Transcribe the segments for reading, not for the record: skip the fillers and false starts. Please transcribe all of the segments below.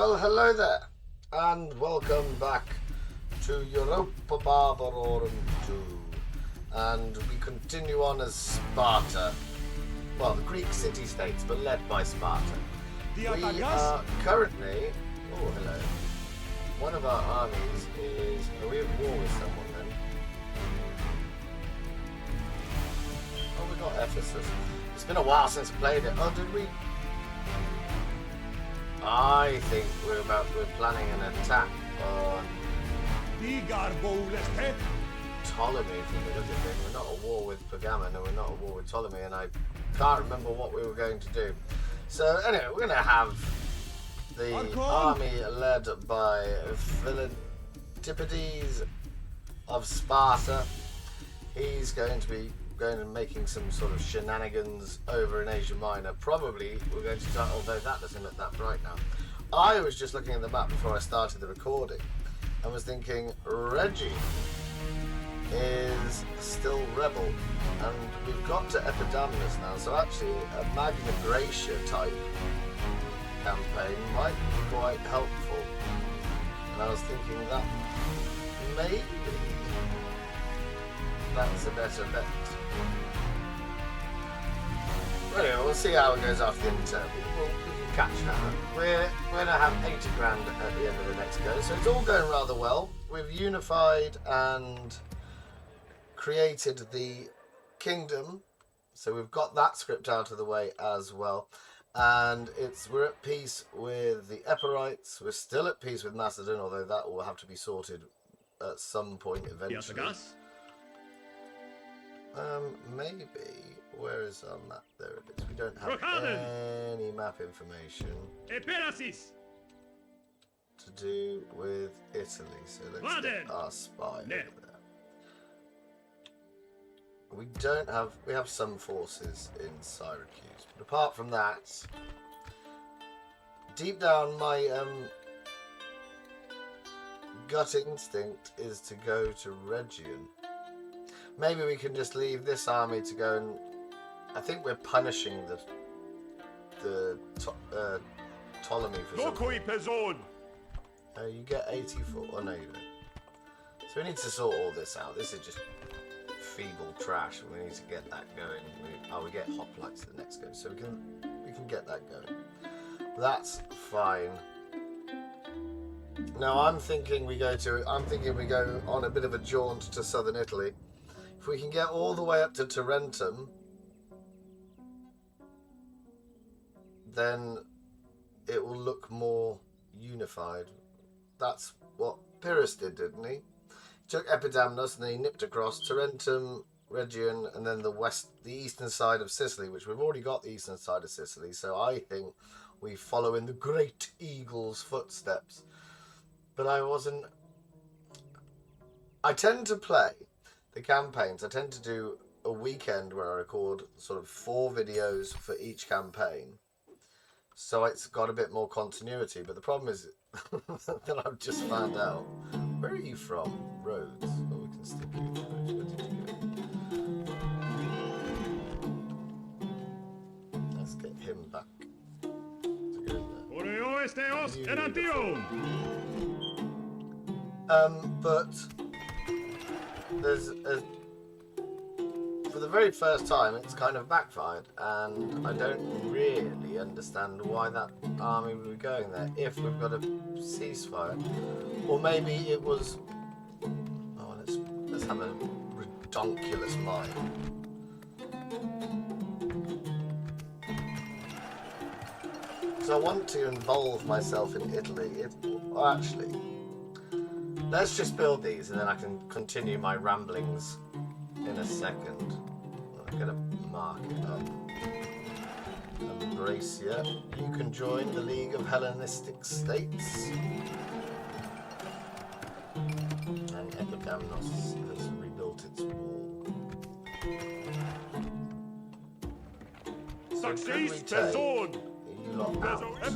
Well, hello there, and welcome back to Europa Barbarorum 2. And we continue on as Sparta. Well, the Greek city-states, but led by Sparta. We are currently... Oh, hello. One of our armies is... Are we at war with someone then? Oh, we got Ephesus. It's been a while since we played it. Oh, did we? I think we're planning an attack on Ptolemy from the look of it. We're not at war with Pergamon and we're not at war with Ptolemy, and I can't remember what we were going to do. So anyway, we're going to have the army led by Philippides of Sparta. He's going to be and making some sort of shenanigans over in Asia Minor. Probably we're going to start, although that doesn't look that bright now. I was just looking at the map before I started the recording and was thinking Reggie is still rebel, and we've got to Epidamnus now, so actually a Magna Graecia type campaign might be quite helpful. And I was thinking that maybe that's a better bet. Well, anyway, we'll see how it goes after the midterm. We can catch that. We're going to have 80 grand at the end of the next go, so it's all going rather well. We've unified and created the kingdom, so we've got that script out of the way as well. And we're at peace with the Epirites. We're still at peace with Macedon, although that will have to be sorted at some point eventually. Maybe, where is our map? There it is. We don't have any map information to do with Italy, so let's get our spy over there. We have some forces in Syracuse, but apart from that, deep down my gut instinct is to go to Rhegium. Maybe we can just leave this army to go and... I think we're punishing the Ptolemy for something. You get 84. Oh, no, you don't. So we need to sort all this out. This is just feeble trash, and we need to get that going. We get hoplites the next go, so we can get that going. That's fine. Now I'm thinking we go on a bit of a jaunt to southern Italy. If we can get all the way up to Tarentum, then it will look more unified. That's what Pyrrhus didn't he? He took Epidamnus and then he nipped across Tarentum, Rhegium, and then the eastern side of Sicily, which we've already got the eastern side of Sicily. So I think we follow in the great eagle's footsteps. But I tend to play the campaigns. I tend to do a weekend where I record sort of 4 videos for each campaign, so it's got a bit more continuity. But the problem is that I've just found out. Where are you from? Rhodes. Oh, we can stick you in Rhodes. Where did you go? Let's get him back to go there. But for the very first time, it's kind of backfired, and I don't really understand why that army would be going there if we've got a ceasefire. Or maybe it was... Oh, let's have a redonkulous mind. So I want to involve myself in Italy. Actually, let's just build these, and then I can continue my ramblings in a second. I'm going to mark it up. Ambracia, you can join the League of Hellenistic States. And Epidamnos has rebuilt its wall. So could we take you lot out? It's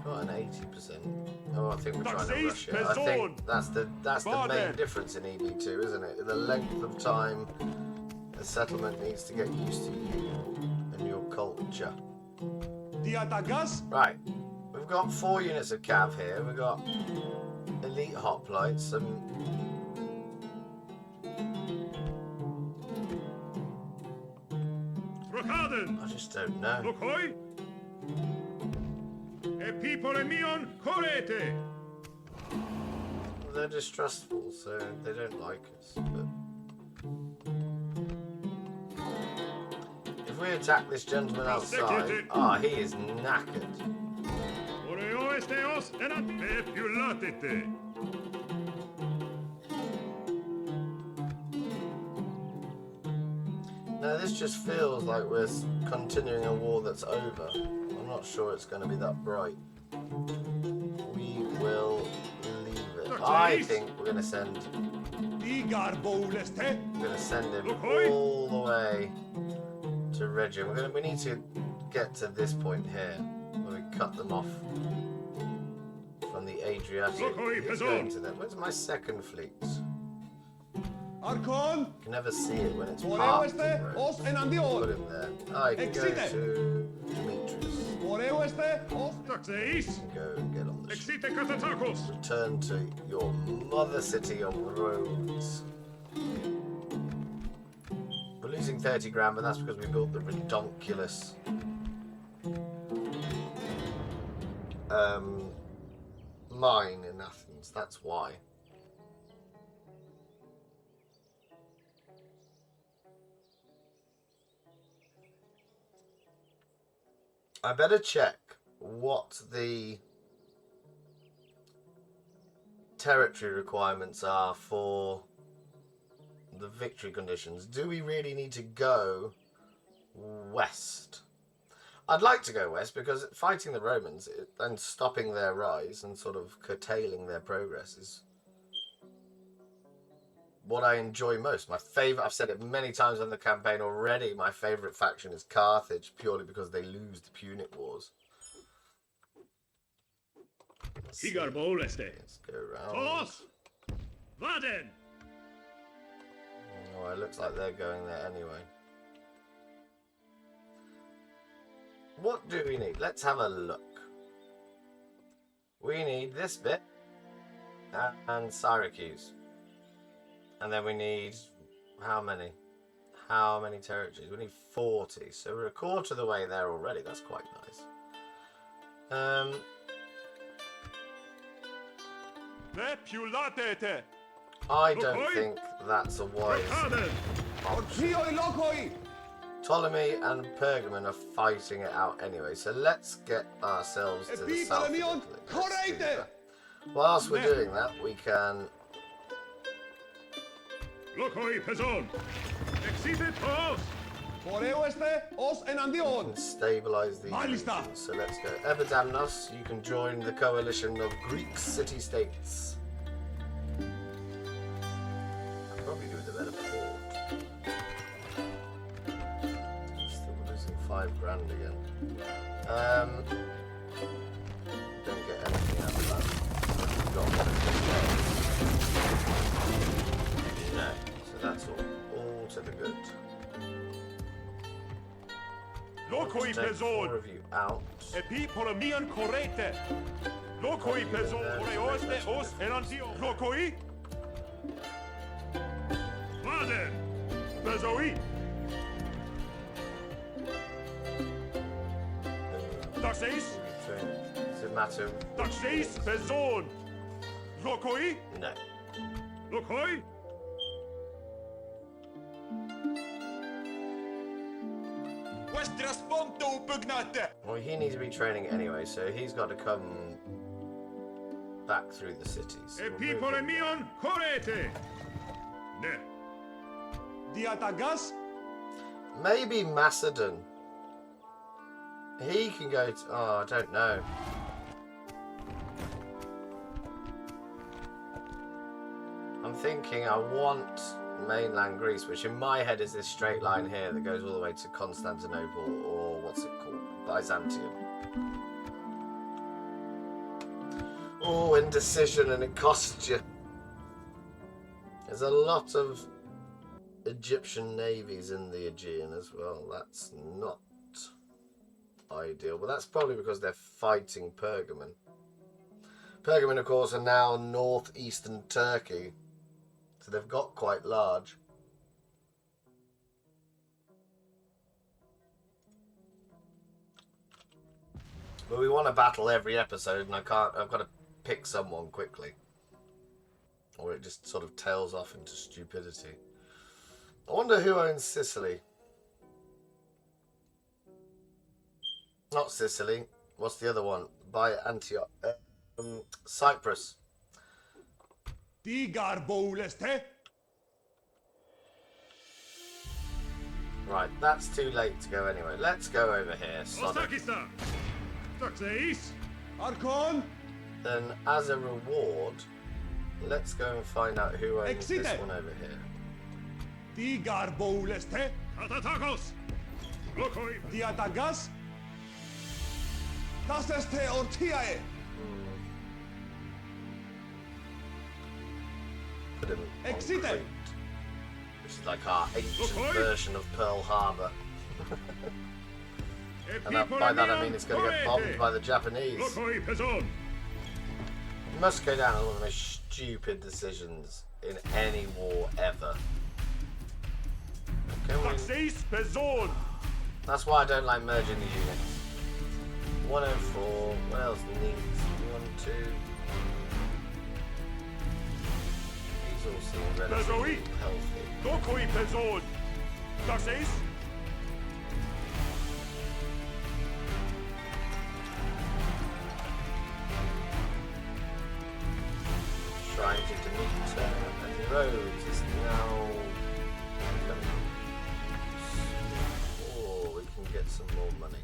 got an 80%. Oh, I think we're trying to rush it. I think that's the main difference in EB2, isn't it? The length of time The settlement needs to get used to you and your culture. Right, we've got 4 units of cav here. We've got elite hoplites and I just don't know. They're distrustful, so they don't like us. But if we attack this gentleman outside, he is knackered. Now this just feels like we're continuing a war that's over. I'm not sure it's going to be that bright. We will leave it. I think we're going to send. We're going to send him all the way to Rhegium. We need to get to this point here where we cut them off from the Adriatic. He's going to them. Where's my second fleet? You can never see it when it's parked. Put him there. I can go to Demetrius. You can go and get on the ship. Return to your mother city of Rhodes. We're losing 30 grand, but that's because we built the redonkulous mine in Athens. That's why. I better check what the territory requirements are for the victory conditions. Do we really need to go west? I'd like to go west because fighting the Romans and stopping their rise and sort of curtailing their progress is what I enjoy most. My favourite, I've said it many times on the campaign already, my favourite faction is Carthage, purely because they lose the Punic Wars. Let's go around. Oh, it looks like they're going there anyway. What do we need? Let's have a look. We need this bit and Syracuse. And then we need how many? How many territories? We need 40. So we're a quarter of the way there already. That's quite nice. I don't think that's a wise option. Ptolemy and Pergamon are fighting it out anyway. So let's get ourselves to the south of Italy. Let's do that. Whilst we're doing that, we can... stabilize these regions. So let's go. Epidamnos, you can join the coalition of Greek city-states. I'll probably do with a better port. Still losing 5 grand again. Don't get anything out of that. We've got one no, so that's all to the good. Let's take 4 of you out. Does it matter? No. Well, he needs to be training anyway, so he's got to come back through the cities. Maybe Macedon. He can go to... oh, I don't know. I'm thinking I want mainland Greece, which in my head is this straight line here that goes all the way to Constantinople, or what's it called? Byzantium. Oh, indecision, and it costs you. There's a lot of Egyptian navies in the Aegean as well. That's not ideal, but that's probably because they're fighting Pergamon. Pergamon, of course, are now northeastern Turkey, so they've got quite large. But we want to battle every episode, and I've got to pick someone quickly, or it just sort of tails off into stupidity. I wonder who owns Sicily. Not Sicily. What's the other one? By Antioch. Cyprus. Right, that's too late to go anyway. Let's go over here. Then, as a reward, let's go and find out who owns this one over here. Put him on Crete, which is like our ancient version of Pearl Harbor. And by that I mean it's going to get bombed by the Japanese. It must go down as one of the most stupid decisions in any war ever. That's why I don't like merging the units. 104, what else needs? 1, 2. These all seem relatively healthy. Trying to Demeter and Rhodes is now. Oh, we can get some more money.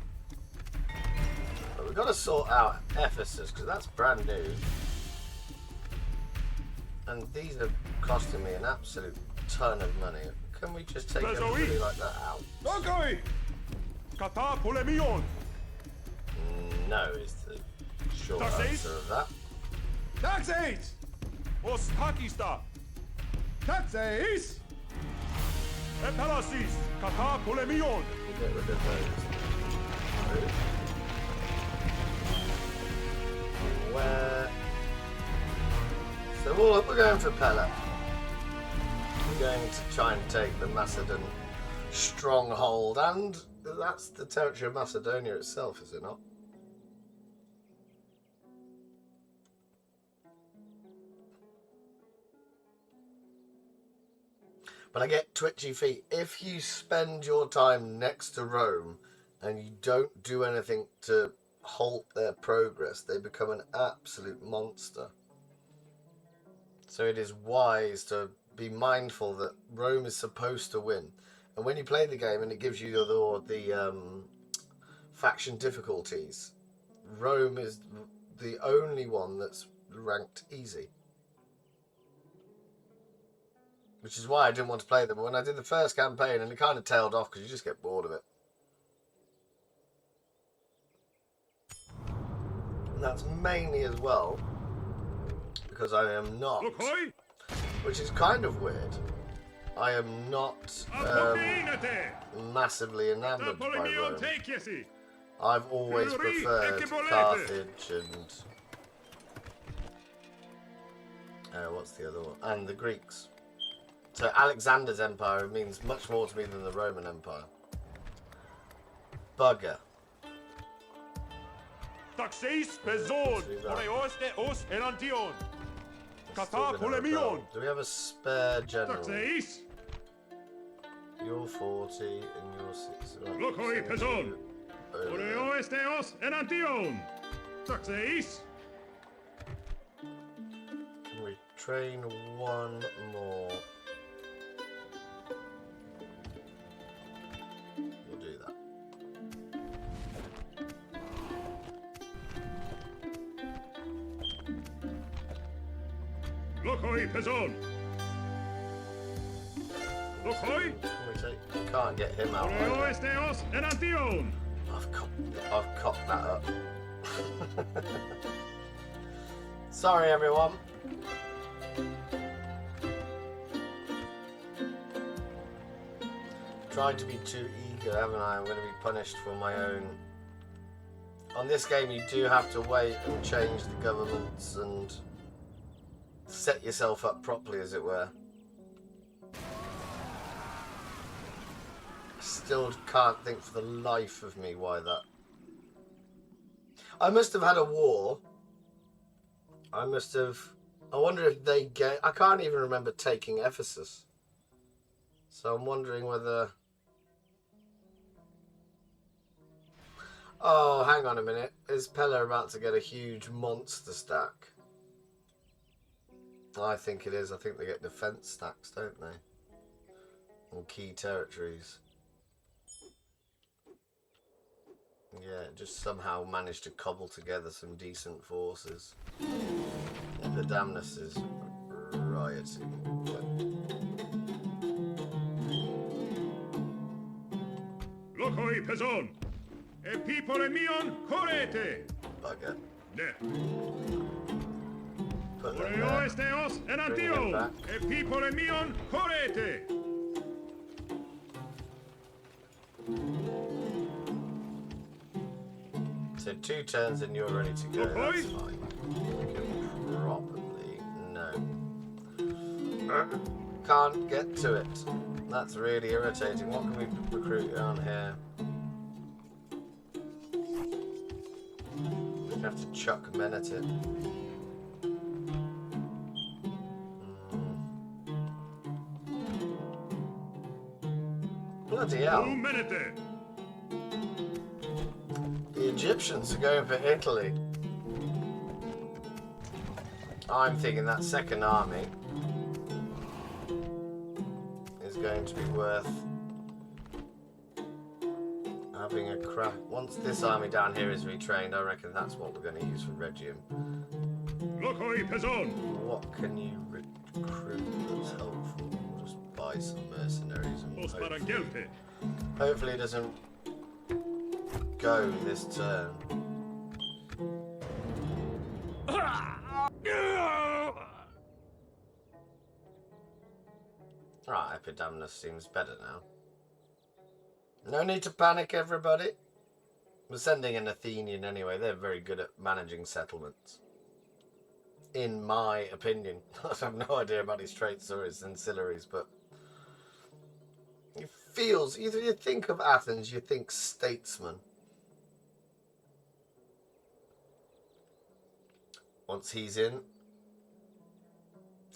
But we've got to sort out Ephesus because that's brand new. And these are costing me an absolute ton of money. Can we just take everybody like that out? No, is the short answer of that. Taxes! Ostakista! Taxes! Epalasis! Kata polemion! Get rid of those. Where? So we're going for Pella. We're going to try and take the Macedon stronghold, and that's the territory of Macedonia itself, is it not? But I get twitchy feet. If you spend your time next to Rome and you don't do anything to halt their progress, they become an absolute monster. So it is wise to be mindful that Rome is supposed to win. And when you play the game and it gives you the faction difficulties, Rome is the only one that's ranked easy. Which is why I didn't want to play them. When I did the first campaign, and it kind of tailed off because you just get bored of it. And that's mainly as well because I am not, which is kind of weird, I am not massively enamored by Rome. I've always preferred Carthage and what's the other one? And the Greeks. So Alexander's empire means much more to me than the Roman Empire. Bugger. Do we have a spare general? You're 40 and you're 6. Can we train one more? We'll do that. Can't get him out. I've cocked that up. Sorry, everyone. Tried to be too eager, haven't I? I'm going to be punished for my own. On this game, you do have to wait and change the governments and set yourself up properly, as it were. Still can't think for the life of me why that. I must have had a war. I wonder if they get. I can't even remember taking Ephesus. So I'm wondering whether. Oh, hang on a minute. Is Pella about to get a huge monster stack? I think it is. I think they get defense stacks, don't they? On key territories. Yeah, just somehow managed to cobble together some decent forces. The Damnus is rioting. Lokoi pezon! E people mion correte! Bugger. Ne. Put them Oreo there. esteos en Bring him antio! back. E people mion correte! So 2 turns and you're ready to go. Okay. That's fine. We can probably... No. Can't get to it. That's really irritating. What can we recruit on here? We have to chuck men at it. Bloody hell. Humanity! The Egyptians are going for Italy. I'm thinking that second army is going to be worth having a crack. Once this army down here is retrained, I reckon that's what we're going to use for Regium. Lokoi pezon! What can you recruit that's helpful? We'll just buy some mercenaries and Os para gelte! hopefully it doesn't go this turn. Right, Epidamnus seems better now. No need to panic, everybody. We're sending an Athenian anyway. They're very good at managing settlements. In my opinion. I have no idea about his traits or his ancillaries, but it feels, either you think of Athens, you think statesman. Once he's in,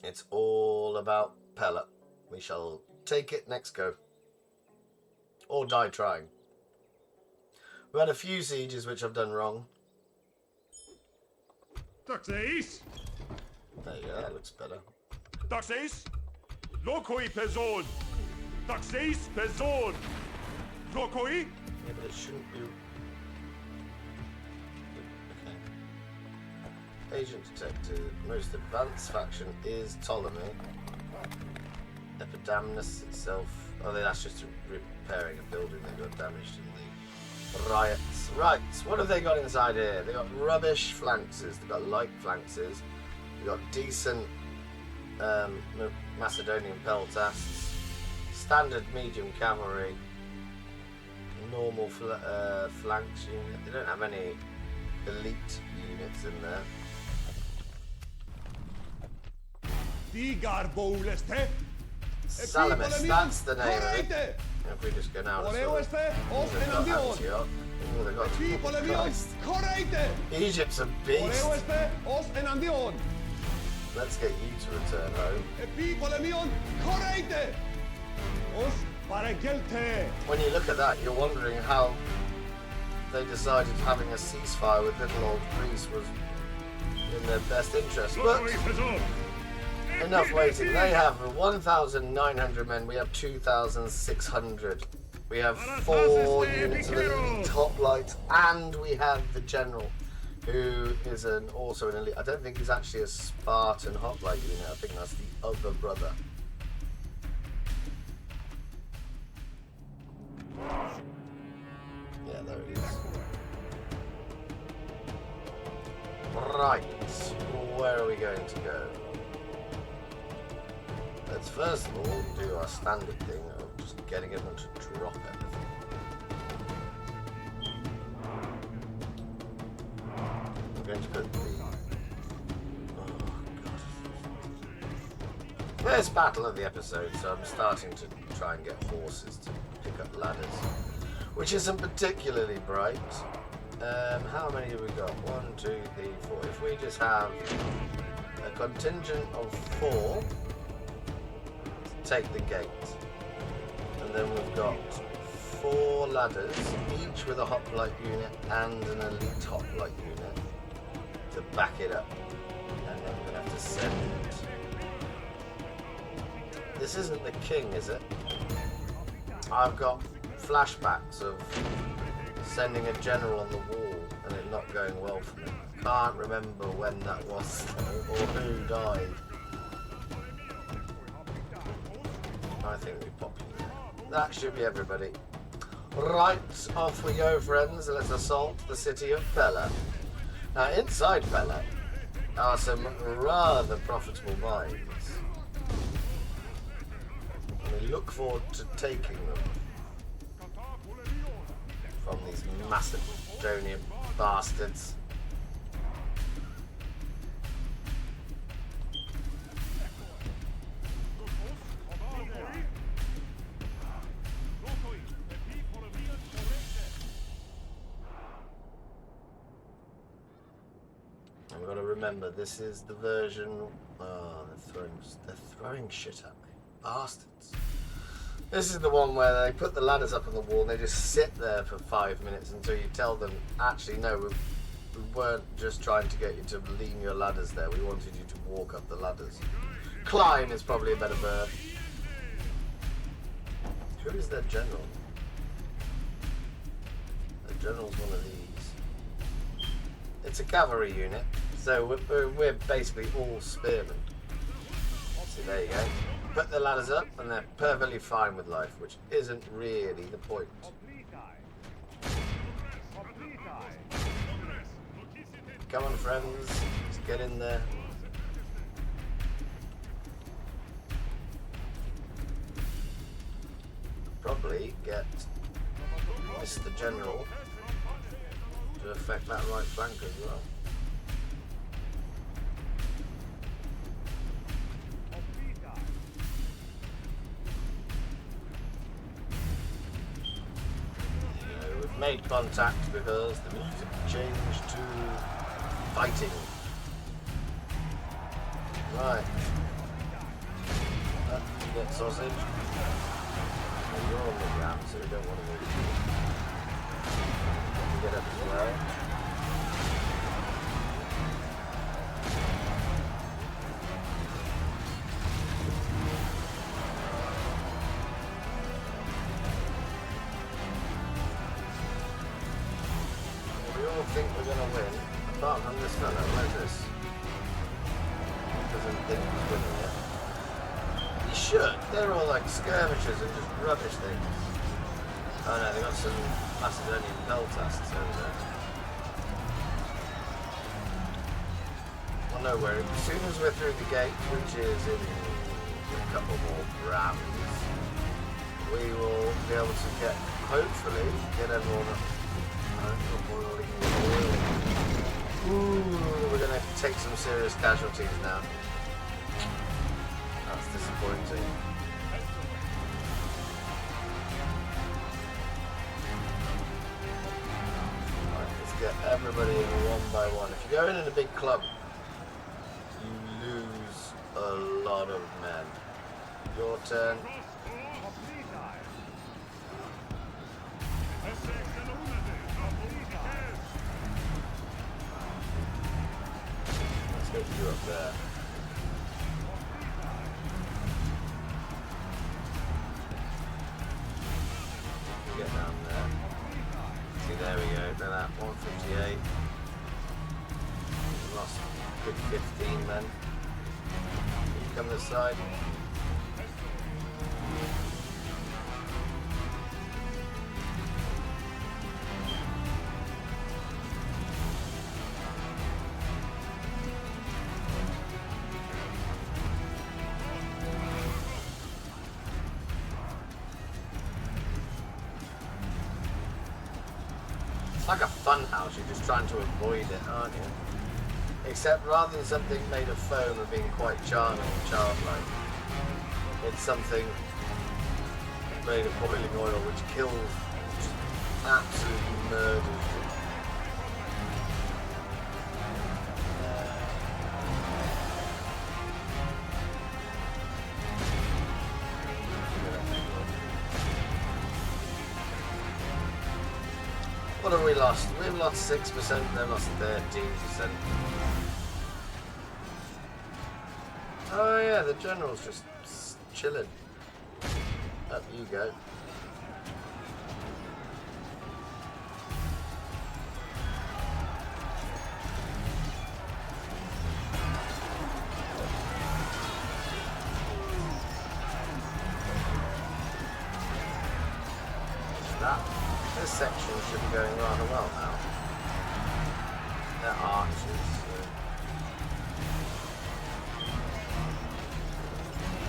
it's all about Pella. We shall take it, next go. Or die trying. We had a few sieges which I've done wrong. Taxeis! There you go, that looks better. Taxeis! Lokoi pezon! Taxeis pezon! Lokoi! Yeah, but it shouldn't be... Okay. Agent detected. Most advanced faction is Ptolemy. Epidamnus itself... Oh, that's just repairing a building that got damaged in the riots. Right, what have they got inside here? They got rubbish flanxes. They've got light flanxes. They've got decent Macedonian peltasts. Standard medium cavalry. Normal flanks unit. They don't have any elite units in there. Salamis, that's the name of it. If we just go now to Antioch. Oh, they got Christ. Egypt's a beast. Let's get you to return home. When you look at that, you're wondering how they decided having a ceasefire with little old Greece was in their best interest. But enough waiting. They have 1,900 men. We have 2,600. We have 4 units of elite hoplites, and we have the general, who is also an elite. I don't think he's actually a Spartan hoplite unit. I think that's the other brother. Yeah, there he is. Right, where are we going to go? Let's first of all do our standard thing of just getting everyone to drop everything. I'm going to put the... Oh, God. First battle of the episode, so I'm starting to try and get horses to pick up ladders, which isn't particularly bright. How many have we got? 1, 2, 3, 4. If we just have a contingent of 4 to take the gate, and then we've got 4 ladders, each with a hoplite unit and an elite hoplite unit to back it up, and then we're going to have to send... This isn't the king, is it? I've got flashbacks of sending a general on the wall and it not going well for me. Can't remember when that was or who died. I think we populate. That should be everybody. Right, off we go, friends. Let's assault the city of Pella. Now, inside Pella are some rather profitable mines. We look forward to taking them from these Macedonian bastards. I've got to remember, this is the version... Oh, they're throwing shit at me. Bastards. This is the one where they put the ladders up on the wall and they just sit there for 5 minutes until you tell them, actually, no, we weren't just trying to get you to lean your ladders there. We wanted you to walk up the ladders. Climb is probably a better verb. Who is their general? The general's one of these. It's a cavalry unit, so we're basically all spearmen. See, there you go. Put the ladders up and they're perfectly fine with life, which isn't really the point. Come on, friends, let's get in there. Probably get Mr. General to affect that right flank as well. Made contact because the music changed to fighting. Right. You get sausage. Well, you're on the ground, so we don't want to move. Get up as well. Think we're going to win, apart from this fellow. Where's this? He doesn't think he's winning yet. He should. They're all like skirmishers and just rubbish things. Oh no, they've got some Macedonian peltasts over there. Well, no worry. As soon as we're through the gate, which is in a couple more rounds, we will be able to hopefully get everyone up. Ooh, we're going to take some serious casualties now. That's disappointing. Right, let's get everybody in one by one. If you go in a big club, you lose a lot of men. Your turn. Get you up there. Get down there. See, there we go. Look at that. 158. Lost a good 15 men. You come this side. like a fun house. You're just trying to avoid it, aren't you? Except rather than something made of foam and being quite charming and childlike, it's something made of boiling oil which kills, just absolutely murders you. What have we lost? We've lost 6%, they lost 13%. Oh yeah, the general's just chilling. Up you go. This section should be going rather well now. They're archers.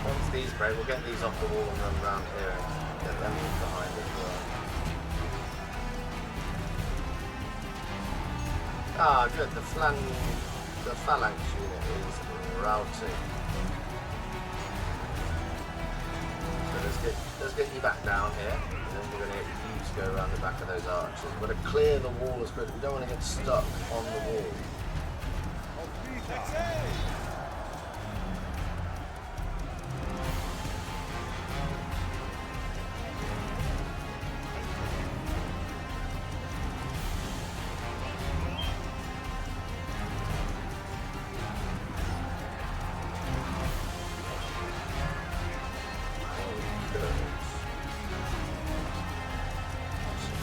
Once these break, we'll get these off the wall and run around here and get them behind as well. Ah, good. The phalanx unit is routing. So let's get you back down here, and then we're going to get you to go around the back of those archers. We're going to clear the wall as quickly. We don't want to get stuck on the wall.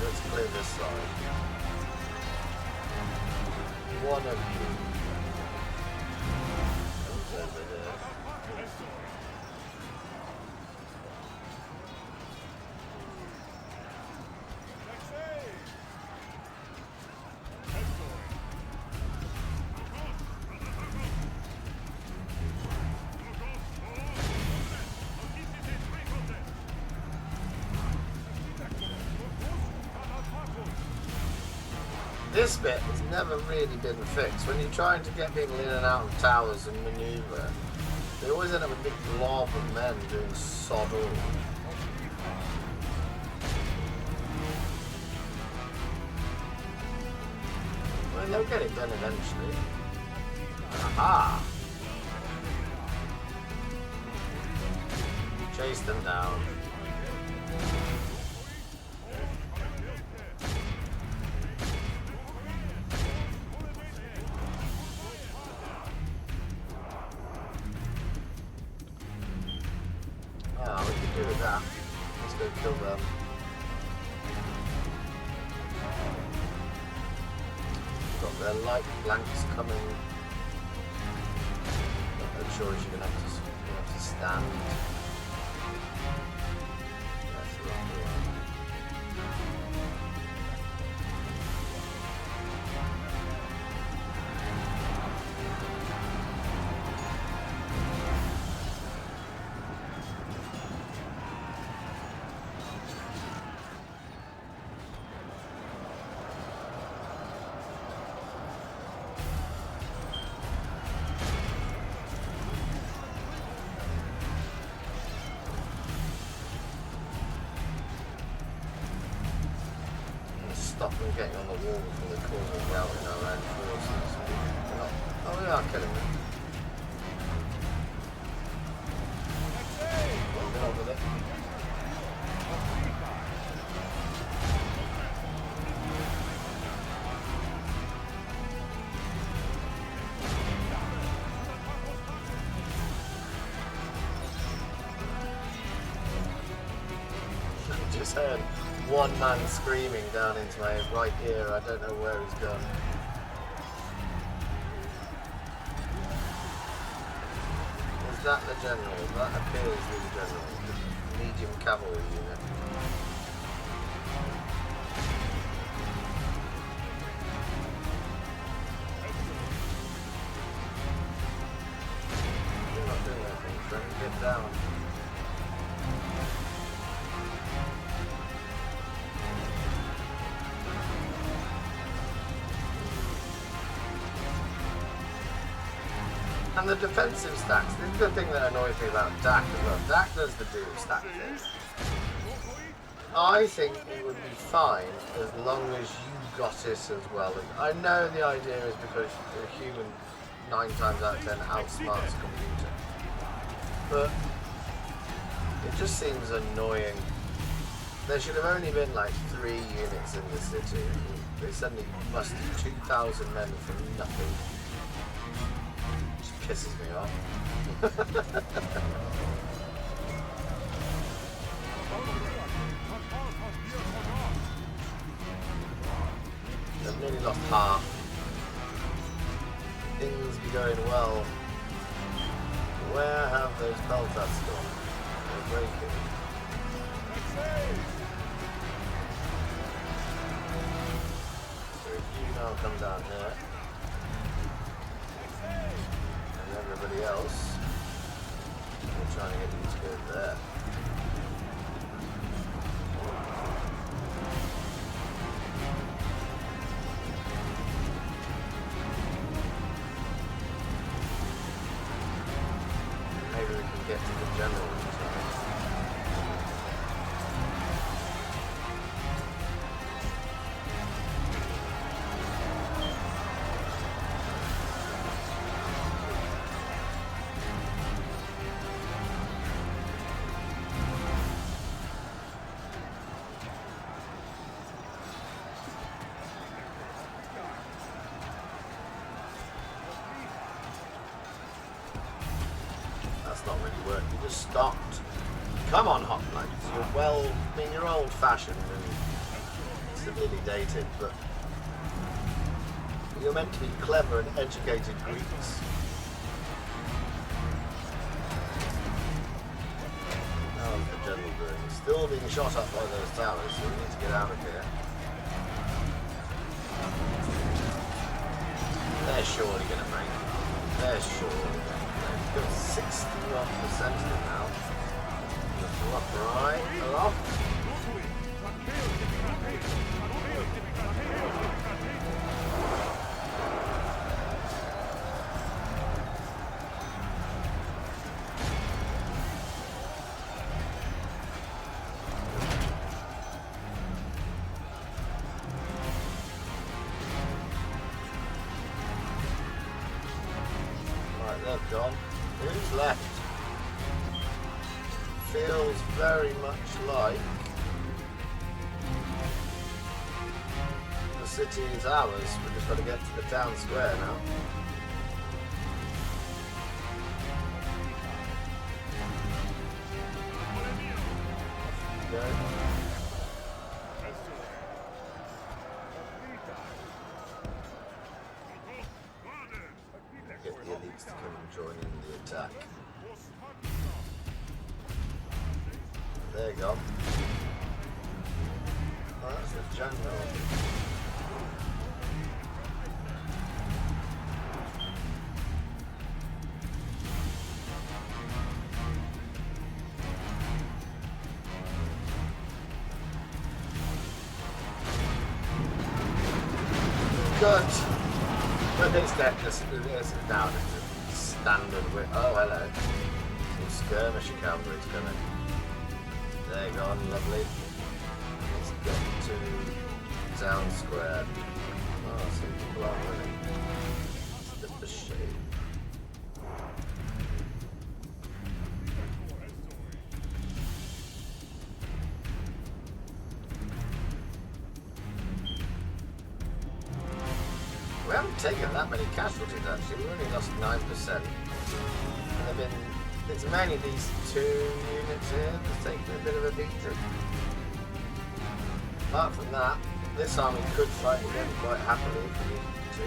Let's clear this side. One of you comes over here. This bit has never really been fixed. When you're trying to get people in and out of towers and manoeuvre, they always end up with a big blob of men doing sod all. Well, they'll get it done eventually. Aha! Chase them down. Ah, we can do with that. Let's go kill them. Got their light flanks coming. I'm sure you're gonna have to stand. That's right. Stop them getting on the wall before they cause a rout in our own forces. Oh, we are killing them. Get on with it. Just heard one man screaming down into my right ear. I don't know where he's gone. Is that the general? That appears to be the general. The medium cavalry unit. You're not doing anything. Trying to get down. And the defensive stacks, this is the thing that annoys me about Dak as well. Dak does the doom stack thing. I think it would be fine as long as you got it as well. And I know the idea is because a human 9 times out of 10 outsmarts a computer. But it just seems annoying. There should have only been like 3 units in the city. They suddenly mustered 2,000 men for nothing. Just pisses me off. They've nearly lost half. Things be going well. Where have those pelters gone? They're breaking. So if you now come down here, and everybody else, we're trying to get you to go there. Maybe we can get to the general in time. That's not really working. You just stopped. Come on, hoplite. You're well, I mean, you're old-fashioned and severely dated, but you're meant to be clever and educated Greeks. How's the general doing? He's still being shot up by those towers, so we need to get out of here. They're surely going to make it. They're surely going to make it. They've got 61% of it now. Up right, aloft. Right, they've gone. Who's left? Feels very much like the city is ours. We've just got to get to the town square now. Go. Get the elites to come and join in the attack. There you go. Oh, that's the general. Good. But it's just now it's a standard with. Oh, hello. Some skirmisher cavalry's coming. There you go, lovely. Let's get to town square. Oh, some people aren't running. It's just a shame. We haven't taken that many casualties actually. We only lost 9%. And they've been. It's mainly these 2 units here that's taking a bit of a beating. Apart from that, this army could fight again quite happily if we needed to.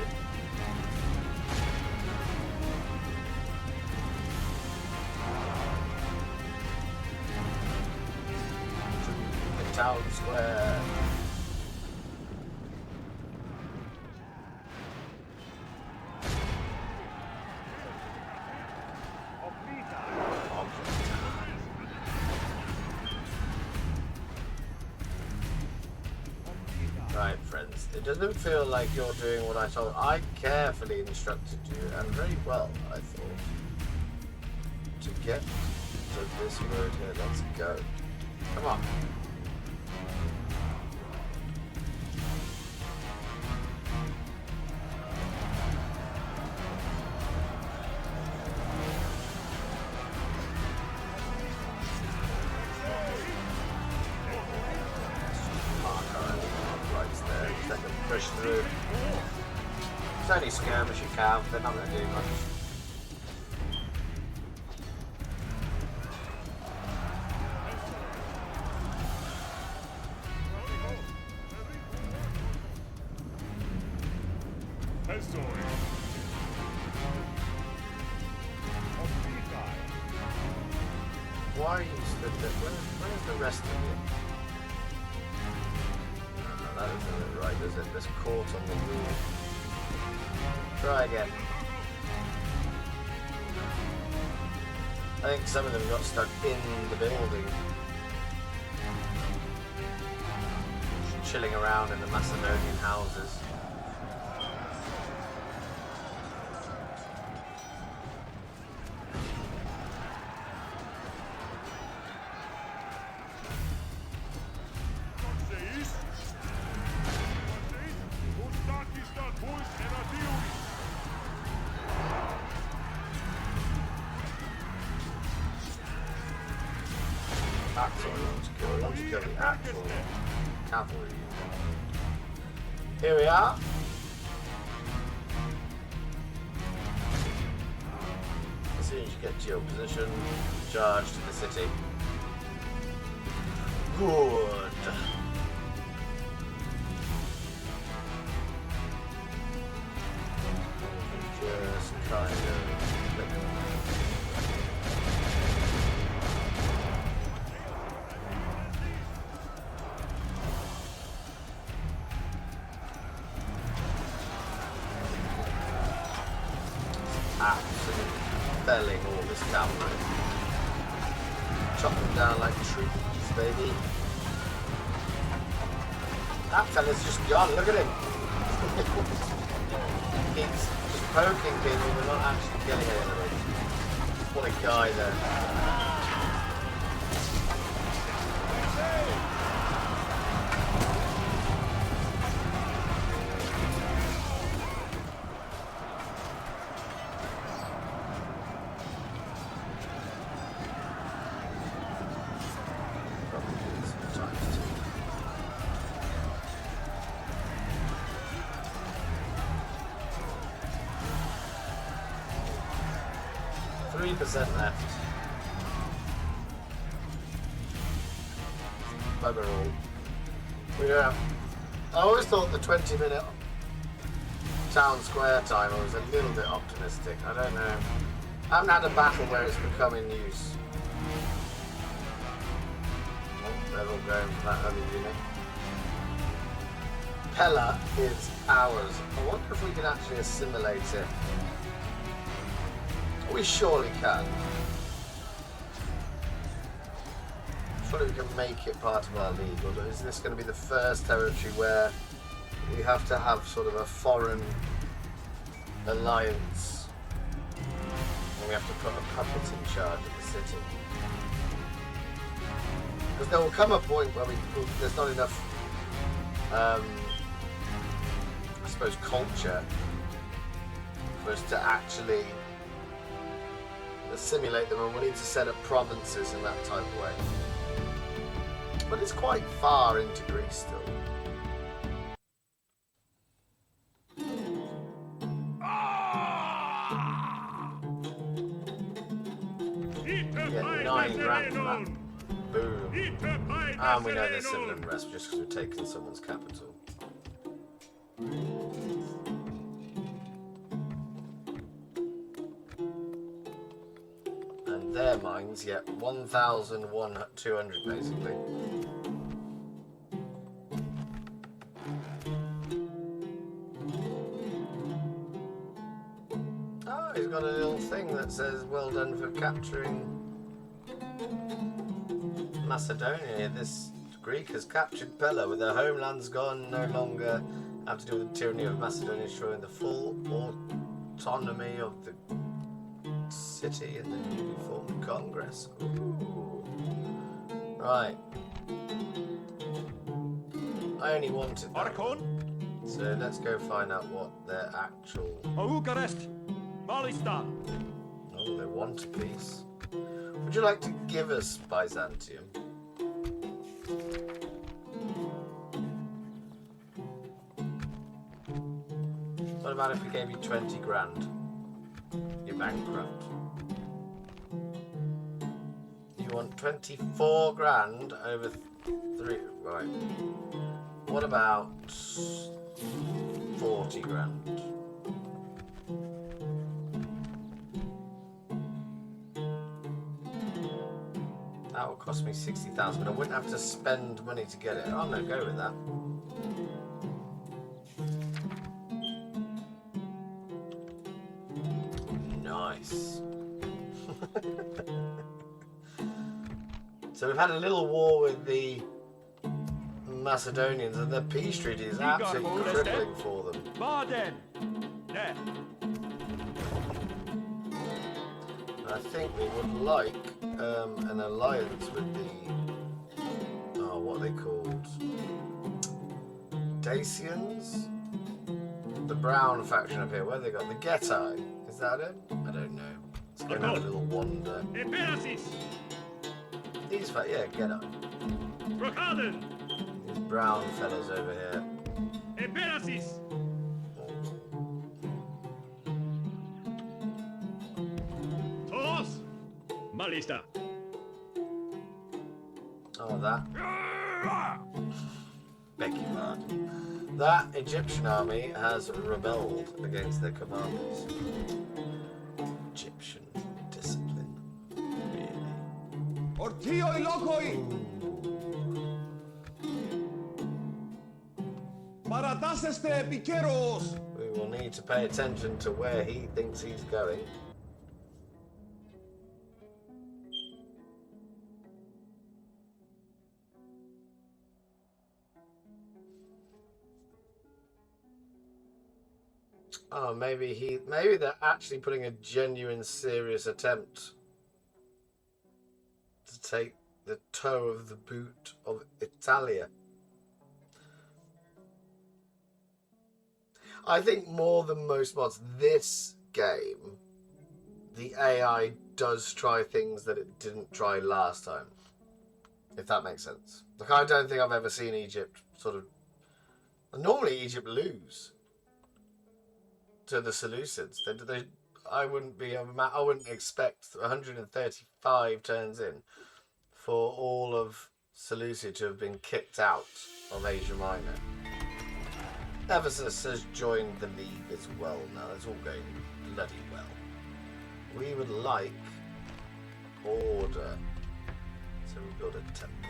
The town square. Right, friends. It doesn't feel like you're doing what I told. I carefully instructed you, and very well, I thought, to get to this road here. Let's go. Come on. Push through. It's only skirmish you can, they're not going to do much. Why are you stood there? Where's the rest of you? That isn't it right, is it? It's caught on the wall. Try again. I think some of them got stuck in the building. Chilling around in the Macedonian houses. Cavalry. Here we are. As soon as you get to your position, charge to the city. Good. Just kind of. Absolutely felling all this cavalry. Chop them down like trees, baby. That fella's just gone, look at him. He's just poking people, but not actually killing anybody. What a guy there. Left. Bugger all. We don't have. I always thought the 20-minute town square timer was a little bit optimistic. I don't know. I haven't had a battle where it's become in use. Oh, they're all going for that other unit. Pella is ours. I wonder if we can actually assimilate it. We surely can. Surely we can make it part of our league, or is this going to be the first territory where we have to have sort of a foreign alliance and we have to put a puppet in charge of the city? Because there will come a point where there's not enough, I suppose, culture for us to actually assimilate them, and we need to set up provinces in that type of way. But it's quite far into Greece still. Get 9 grand from that. Boom. And we know there's civil unrest just because we've taken someone's capital. Their mines, yeah, 1,200 basically. Oh, he's got a little thing that says, well done for capturing Macedonia. This Greek has captured Pella with their homelands gone, no longer have to deal with the tyranny of Macedonia, ensuring the full autonomy of the city and the newly formed Congress. Ooh. Right. I only wanted that. Arkon? So let's go find out what their actual... Bucharest. Malista. Oh, they want a peace. Would you like to give us Byzantium? What about if we gave you 20 grand? You're bankrupt. You want 24 grand over 3... Right. What about 40 grand? That will cost me 60,000, but I wouldn't have to spend money to get it. I'm going to go with that. Nice. So we've had a little war with the Macedonians, and their peace treaty is absolutely crippling for them. Baden. Ne. I think we would like an alliance with the what are they called? Dacians? The brown faction up here. Where have they got? The Getae. Is that it? I don't know. Let's go and have a little wander. These Getae. Brokaden. These brown fellas over here. Eperasis. Todos. Malista. Oh, that. Beg your pardon. That Egyptian army has rebelled against their commanders. Egyptian discipline. Really? Ortioi lokoi! Paratáseste piqueros! We will need to pay attention to where he thinks he's going. Oh, maybe they're actually putting a genuine, serious attempt to take the toe of the boot of Italia. I think more than most mods, this game, the AI does try things that it didn't try last time. If that makes sense. Like, I don't think I've ever seen Egypt sort of... Normally Egypt lose to the Seleucids. I wouldn't expect 135 turns in for all of Seleucia to have been kicked out of Asia Minor. Ephesus has joined the league as well now. It's all going bloody well. We would like order. So we build a temple.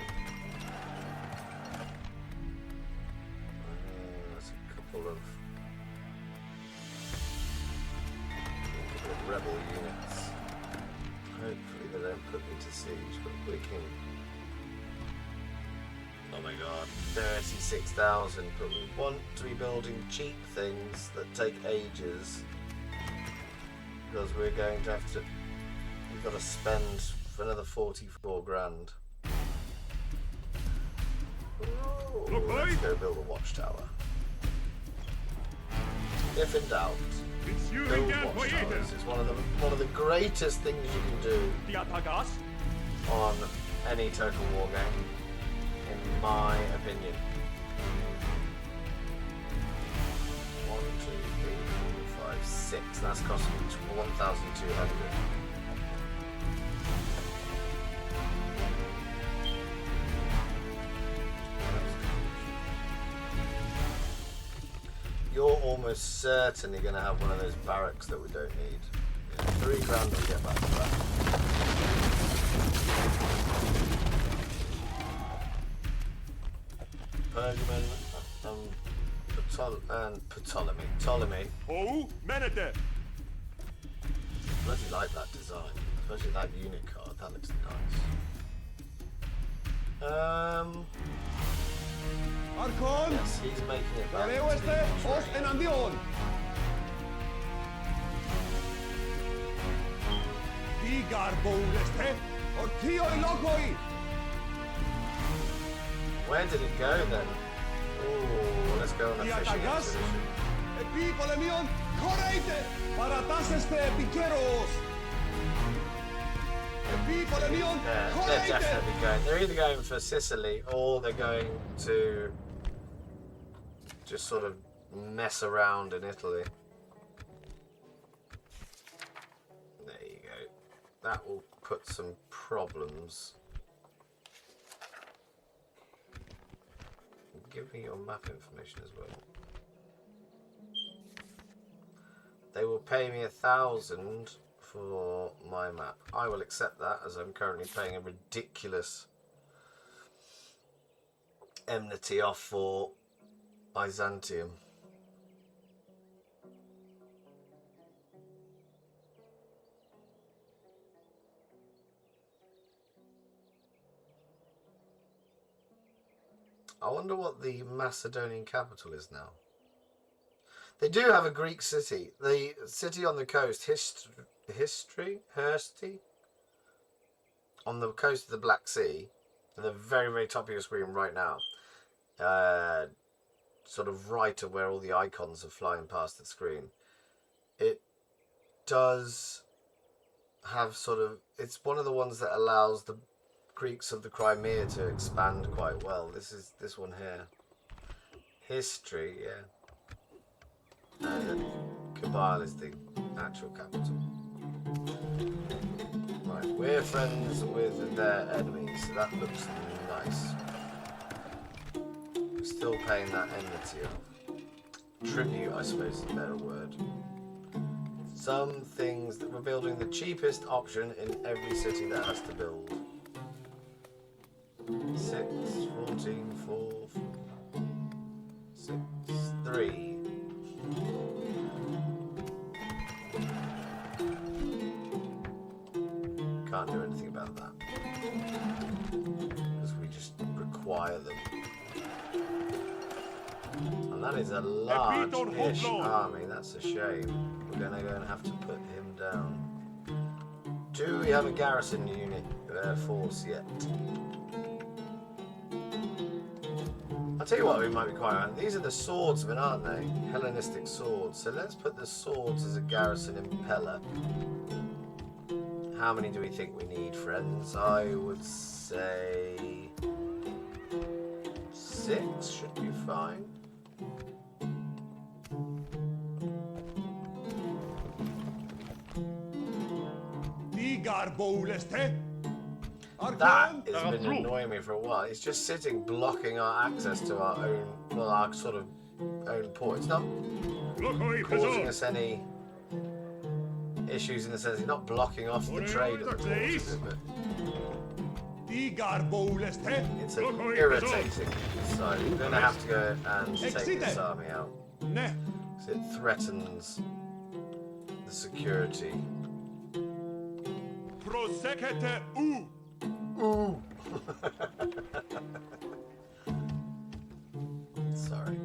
There's a couple of rebel units. Hopefully they don't put me to siege, but we can... Oh my god, 36,000, but we want to be building cheap things that take ages, because we're going to have to... We've got to spend for another 44 grand. Ooh, let's go build a watchtower. If in doubt, build watchtowers. It's one of the greatest things you can do on any Total War game, in my opinion. 1, 2, 3, 4, 5, 6. That's costing me 1,200. You're almost certainly going to have one of those barracks that we don't need. Yeah, 3 grand will get back to that. Pergamon and Ptolemy. Oh, Menete. Bloody like that design, especially that unit card. That looks nice. Archon, Yes, he's making it back. Oreo to este, the os train. enandion. Digar bouleste, ortioi lokoi. Where did it go then? Oh, let's go on a fishing Diatagas, expedition. epi polemion, koreite, parataseste pikeros. Epi polemion, Yeah, they're koreite. definitely going. They're either going for Sicily or they're going to just sort of mess around in Italy. There you go. That will put some problems. Give me your map information as well. They will pay me 1,000 for my map. I will accept that as I'm currently paying a ridiculous enmity off for Byzantium. I wonder what the Macedonian capital is now. They do have a Greek city. The city on the coast, Hirsty, on the coast of the Black Sea, at the very, very top of your screen right now. Sort of right of where all the icons are flying past the screen. It does have sort of... It's one of the ones that allows the Greeks of the Crimea to expand quite well. This is this one here. History, yeah. Kabul is the actual capital. Right, we're friends with their enemies, so that looks nice. We're still paying that enmity off. Tribute, I suppose, is a better word. Some things that we're building the cheapest option in every city that has to build. 6, 14, 4, 6, 3. Can't do anything about that. Because we just require them. And that is a large-ish army, that's a shame. We're going to go and have to put him down. Do we have a garrison unit force yet? I'll tell you what, we might be quite right. These are the swordsmen, aren't they? Hellenistic swords. So let's put the swords as a garrison in Pella. How many do we think we need, friends? I would say 6 should be fine. Digar bouleste. That Archon, has been annoying me for a while. It's just sitting blocking our access to our own, well, our sort of own port. It's not Lokoi causing Pezor. us any issues in the sense it's not blocking off the trade at the port, is it? But Digar bouleste. it's irritating. So we're going to have to go and take this army out. Ne. Because it threatens the security. Prosecete u. Ooh. Sorry.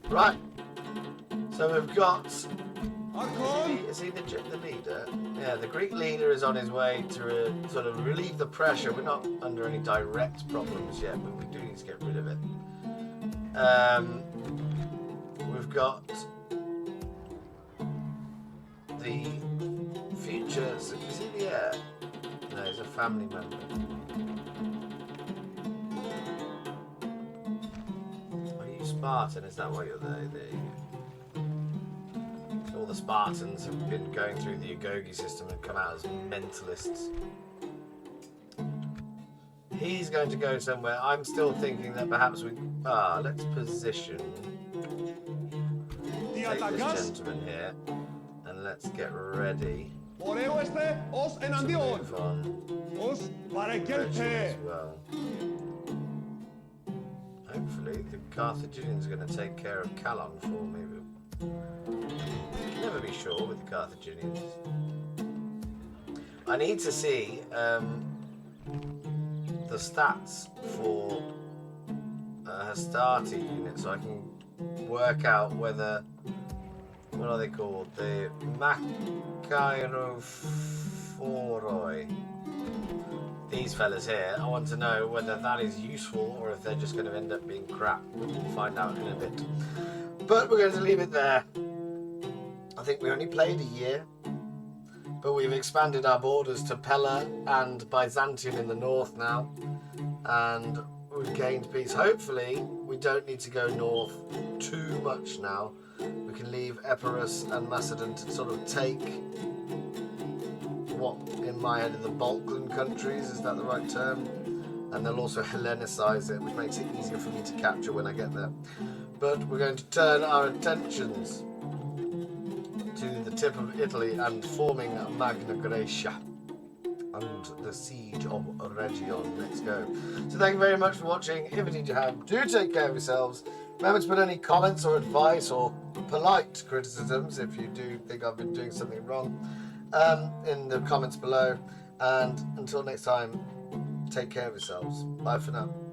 Right. So we've got... Archon, Is he the leader? Yeah, the Greek leader is on his way to sort of relieve the pressure. We're not under any direct problems yet, but we do need to get rid of it. We've got the future... Is he the heir? No, he's a family member. Are you Spartan? Is that why you're there? There you go. All the Spartans have been going through the Agoge system and come out as mentalists. He's going to go somewhere. I'm still thinking that perhaps we... let's position... Take this gentleman here. And let's get ready Oreo este, os to enandion. move on. Os Virtue paregelte. as well. Hopefully the Carthaginians are going to take care of Calon for me. But you can never be sure with the Carthaginians. I need to see the stats for Hastati unit so I can work out whether, what are they called? The Machairophoroi. These fellas here, I want to know whether that is useful or if they're just going to end up being crap. We'll find out in a bit. But we're going to leave it there. I think we only played a year, but we've expanded our borders to Pella and Byzantium in the north now, and we've gained peace. Hopefully, we don't need to go north too much now. We can leave Epirus and Macedon to sort of take what in my head are the Balkan countries, is that the right term? And they'll also Hellenicize it, which makes it easier for me to capture when I get there. But we're going to turn our attentions to the tip of Italy and forming Magna Graecia and the siege of Rhegion. Let's go. So thank you very much for watching. If indeed you have, do take care of yourselves. Remember to put any comments or advice or polite criticisms if you do think I've been doing something wrong in the comments below. And until next time, take care of yourselves. Bye for now.